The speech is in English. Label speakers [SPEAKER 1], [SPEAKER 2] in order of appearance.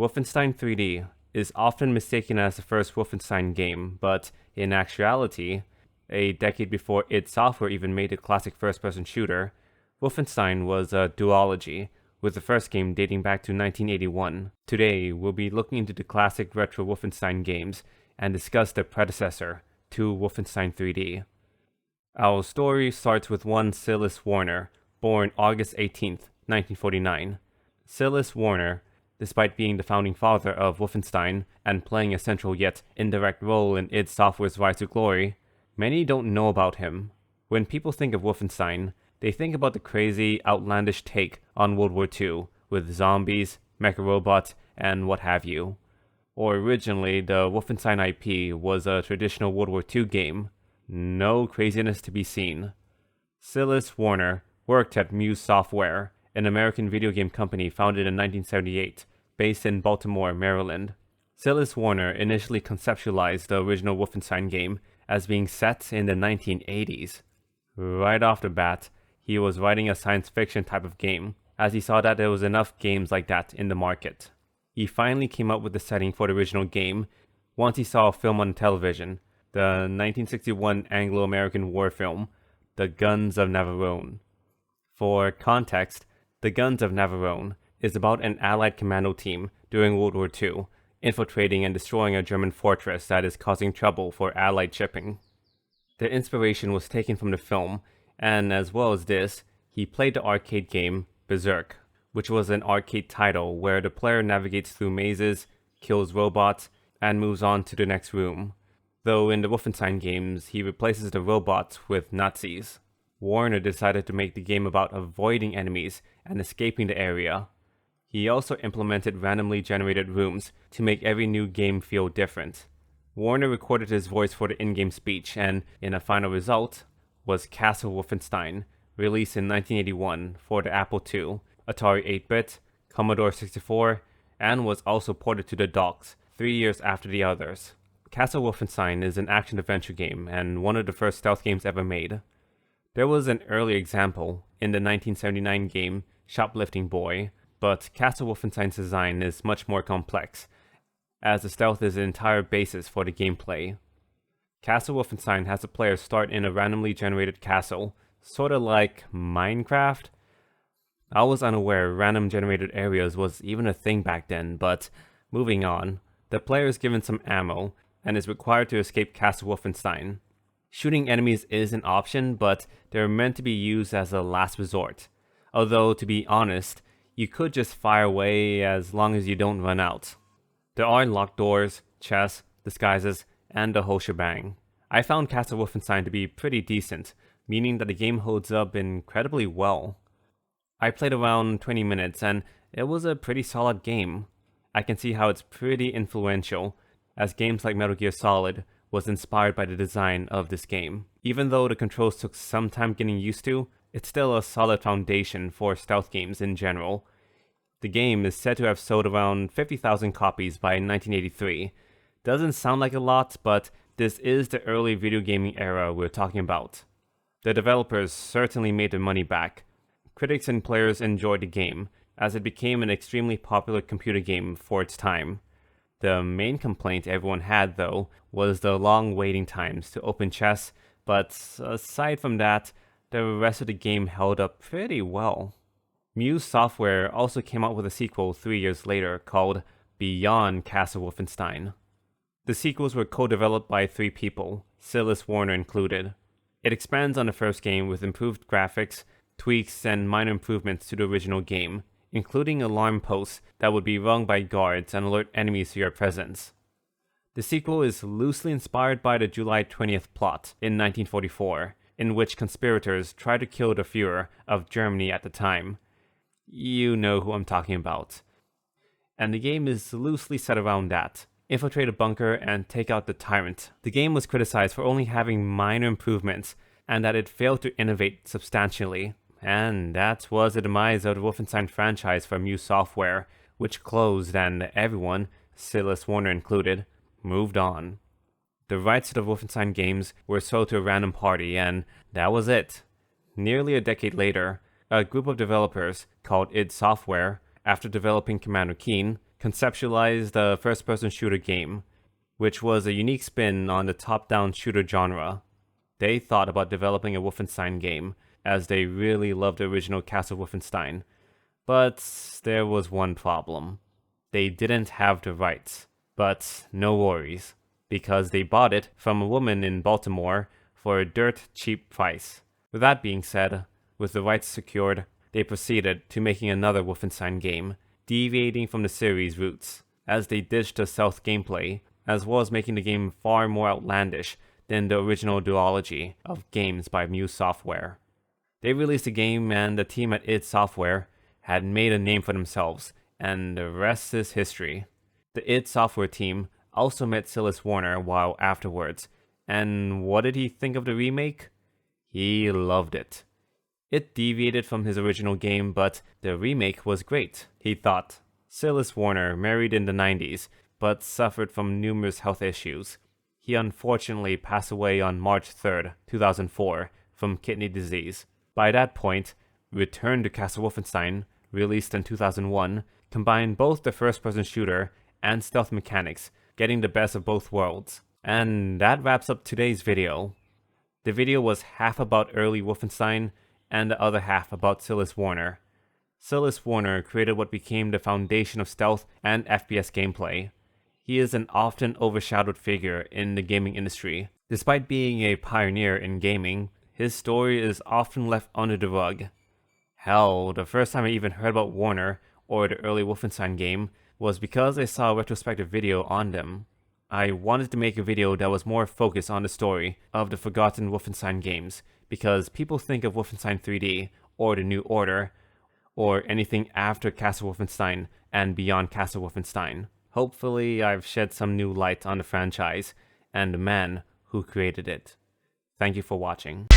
[SPEAKER 1] Wolfenstein 3D is often mistaken as the first Wolfenstein game, but in actuality, a decade before id Software even made a classic first-person shooter, Wolfenstein was a duology, with the first game dating back to 1981. Today, we'll be looking into the classic retro Wolfenstein games and discuss their predecessor to Wolfenstein 3D. Our story starts with one Silas Warner, born August 18th, 1949. Silas Warner, despite being the founding father of Wolfenstein and playing a central yet indirect role in id Software's rise to glory, many don't know about him. When people think of Wolfenstein, they think about the crazy, outlandish take on World War II, with zombies, mecha robots, and what have you. Or originally, the Wolfenstein IP was a traditional World War II game. No craziness to be seen. Silas Warner worked at Muse Software, an American video game company founded in 1978, based in Baltimore, Maryland. Silas Warner initially conceptualized the original Wolfenstein game as being set in the 1980s. Right off the bat, he was writing a science fiction type of game, as he saw that there was enough games like that in the market. He finally came up with the setting for the original game once he saw a film on television, the 1961 Anglo-American war film, The Guns of Navarone. For context, The Guns of Navarone is about an Allied commando team during World War II, infiltrating and destroying a German fortress that is causing trouble for Allied shipping. The inspiration was taken from the film, and as well as this, he played the arcade game Berserk, which was an arcade title where the player navigates through mazes, kills robots, and moves on to the next room. Though in the Wolfenstein games, he replaces the robots with Nazis. Warner decided to make the game about avoiding enemies and escaping the area. He also implemented randomly generated rooms to make every new game feel different. Warner recorded his voice for the in-game speech, and in a final result was Castle Wolfenstein, released in 1981 for the Apple II, Atari 8-bit, Commodore 64, and was also ported to the docks 3 years after the others. Castle Wolfenstein is an action-adventure game and one of the first stealth games ever made. There was an early example in the 1979 game Shoplifting Boy, but Castle Wolfenstein's design is much more complex, as the stealth is the entire basis for the gameplay. Castle Wolfenstein has the player start in a randomly generated castle, sorta like Minecraft. I was unaware random generated areas was even a thing back then, but moving on, the player is given some ammo and is required to escape Castle Wolfenstein. Shooting enemies is an option, but they're meant to be used as a last resort. Although, to be honest, you could just fire away as long as you don't run out. There are locked doors, chests, disguises, and the whole shebang. I found Castle Wolfenstein to be pretty decent, meaning that the game holds up incredibly well. I played around 20 minutes and it was a pretty solid game. I can see how it's pretty influential, as games like Metal Gear Solid was inspired by the design of this game. Even though the controls took some time getting used to, it's still a solid foundation for stealth games in general. The game is said to have sold around 50,000 copies by 1983. Doesn't sound like a lot, but this is the early video gaming era we're talking about. The developers certainly made their money back. Critics and players enjoyed the game, as it became an extremely popular computer game for its time. The main complaint everyone had, though, was the long waiting times to open chests, but aside from that, the rest of the game held up pretty well. Muse Software also came out with a sequel 3 years later called Beyond Castle Wolfenstein. The sequels were co-developed by 3 people, Silas Warner included. It expands on the first game with improved graphics, tweaks, and minor improvements to the original game, including alarm posts that would be rung by guards and alert enemies to your presence. The sequel is loosely inspired by the July 20th plot in 1944, in which conspirators try to kill the Führer of Germany at the time. You know who I'm talking about. And the game is loosely set around that. Infiltrate a bunker and take out the tyrant. The game was criticized for only having minor improvements, and that it failed to innovate substantially. And that was the demise of the Wolfenstein franchise for Muse Software, which closed and everyone, Silas Warner included, moved on. The rights to the Wolfenstein games were sold to a random party, and that was it. Nearly a decade later, a group of developers called id Software, after developing Commander Keen, conceptualized a first-person shooter game, which was a unique spin on the top-down shooter genre. They thought about developing a Wolfenstein game, as they really loved the original Castle Wolfenstein. But there was one problem. They didn't have the rights. But no worries, because they bought it from a woman in Baltimore for a dirt cheap price. With that being said, with the rights secured, they proceeded to making another Wolfenstein game, deviating from the series' roots, as they ditched the stealth gameplay, as well as making the game far more outlandish than the original duology of games by Muse Software. They released the game, and the team at id Software had made a name for themselves, and the rest is history. The id Software team also met Silas Warner while afterwards, and what did he think of the remake? He loved it. It deviated from his original game, but the remake was great, he thought. Silas Warner married in the 90s, but suffered from numerous health issues. He unfortunately passed away on March 3rd, 2004, from kidney disease. By that point, Return to Castle Wolfenstein, released in 2001, combined both the first-person shooter and stealth mechanics, getting the best of both worlds. And that wraps up today's video. The video was half about early Wolfenstein, and the other half about Silas Warner. Silas Warner created what became the foundation of stealth and FPS gameplay. He is an often overshadowed figure in the gaming industry. Despite being a pioneer in gaming, his story is often left under the rug. Hell, the first time I even heard about Warner, or the early Wolfenstein game, was because I saw a retrospective video on them. I wanted to make a video that was more focused on the story of the forgotten Wolfenstein games, because people think of Wolfenstein 3D, or The New Order, or anything after Castle Wolfenstein and beyond Castle Wolfenstein. Hopefully I've shed some new light on the franchise, and the man who created it. Thank you for watching.